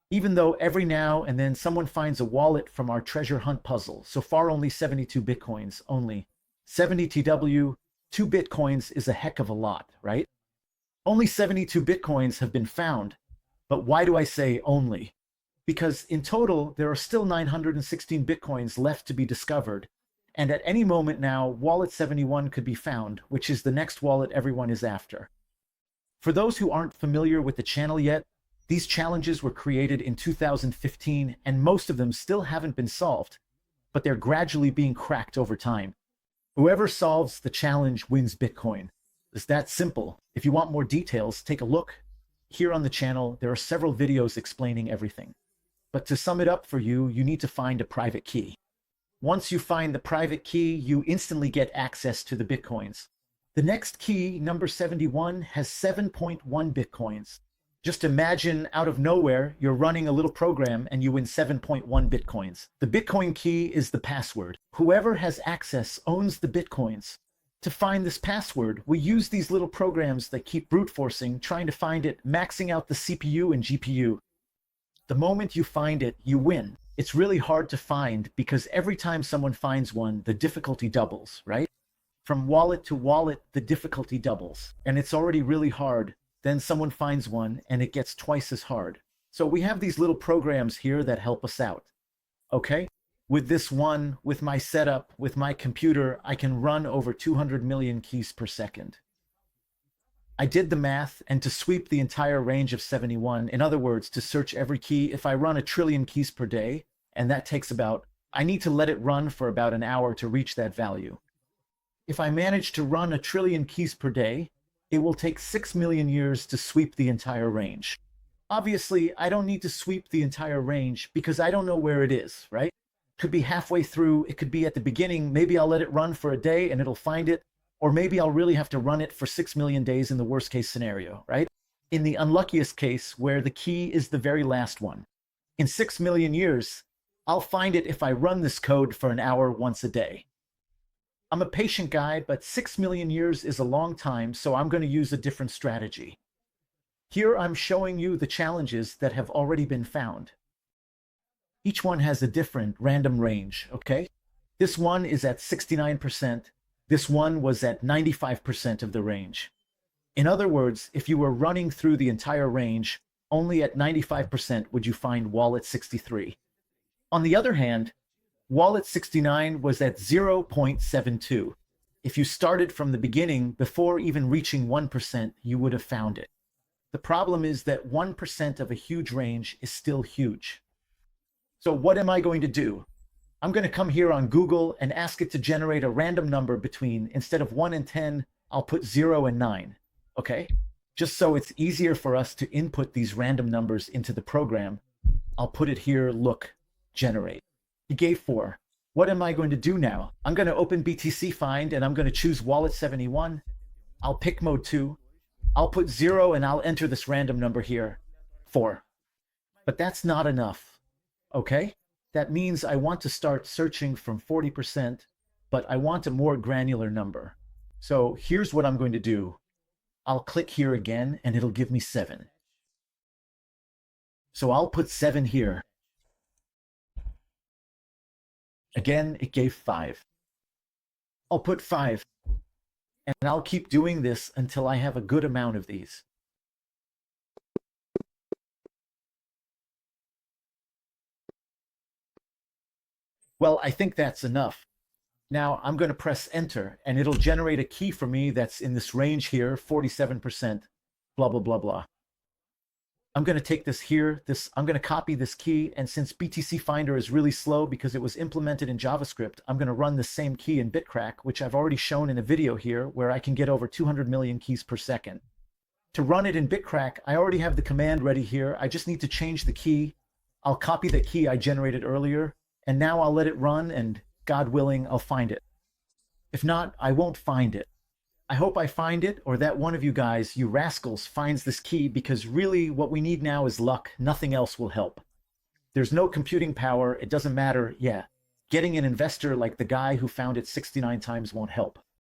Even though every now and then someone finds a wallet from our treasure hunt puzzle. So far, only 72 Bitcoins, only 70 TW, 2 Bitcoins is a heck of a lot, right? Only 72 Bitcoins have been found. But why do I say only? Because in total, there are still 916 Bitcoins left to be discovered. And at any moment now, Wallet 71 could be found, which is the next wallet everyone is after. For those who aren't familiar with the channel yet, these challenges were created in 2015, and most of them still haven't been solved, but they're gradually being cracked over time. Whoever solves the challenge wins Bitcoin. It's that simple. If you want more details, take a look. Here on the channel, there are several videos explaining everything. But to sum it up for you, you need to find a private key. Once you find the private key, you instantly get access to the Bitcoins. The next key, number 71, has 7.1 Bitcoins. Just imagine out of nowhere, you're running a little program and you win 7.1 Bitcoins. The Bitcoin key is the password. Whoever has access owns the Bitcoins. To find this password, we use these little programs that keep brute forcing, trying to find it, maxing out the CPU and GPU. The moment you find it, you win. It's really hard to find because every time someone finds one, the difficulty doubles, right? From wallet to wallet, the difficulty doubles. And it's already really hard. Then someone finds one and it gets twice as hard. So we have these little programs here that help us out. Okay? With this one, with my setup, with my computer, I can run over 200 million keys per second. I did the math, and to sweep the entire range of 71, in other words, to search every key, if I run 1,000,000,000,000 keys per day, and that takes I need to let it run for about an hour to reach that value. If I manage to run 1,000,000,000,000 keys per day, it will take 6 million years to sweep the entire range. Obviously, I don't need to sweep the entire range because I don't know where it is, right? It could be halfway through, it could be at the beginning, maybe I'll let it run for a day and it'll find it, or maybe I'll really have to run it for 6 million days in the worst case scenario, right? In the unluckiest case, where the key is the very last one. In 6 million years, I'll find it if I run this code for an hour once a day. I'm a patient guy, but 6 million years is a long time, so I'm going to use a different strategy. Here I'm showing you the challenges that have already been found. Each one has a different random range, okay? This one is at 69%. This one was at 95% of the range. In other words, if you were running through the entire range, only at 95% would you find Wallet 63. On the other hand, Wallet 69 was at 0.72. If you started from the beginning, before even reaching 1%, you would have found it. The problem is that 1% of a huge range is still huge. So what am I going to do? I'm going to come here on Google and ask it to generate a random number between, instead of 1 and 10, I'll put 0 and 9, okay? Just so it's easier for us to input these random numbers into the program, I'll put it here, look, generate. It gave 4. What am I going to do now? I'm going to open BTC Find and I'm going to choose Wallet 71. I'll pick mode 2. I'll put 0 and I'll enter this random number here, 4. But that's not enough, okay? That means I want to start searching from 40%, but I want a more granular number. So here's what I'm going to do. I'll click here again and it'll give me 7. So I'll put 7 here. Again, it gave 5. I'll put 5. And I'll keep doing this until I have a good amount of these. Well, I think that's enough. Now I'm going to press enter and it'll generate a key for me that's in this range here, 47%, blah, blah, blah, blah. I'm going to take this here, I'm going to copy this key, and since BTC Finder is really slow because it was implemented in JavaScript, I'm going to run the same key in Bitcrack, which I've already shown in a video here where I can get over 200 million keys per second. To run it in Bitcrack, I already have the command ready here. I just need to change the key. I'll copy the key I generated earlier, and now I'll let it run, and God willing, I'll find it. If not, I won't find it. I hope I find it, or that one of you guys, you rascals, finds this key, because really what we need now is luck. Nothing else will help. There's no computing power. It doesn't matter. Yeah, getting an investor like the guy who found it 69 times won't help.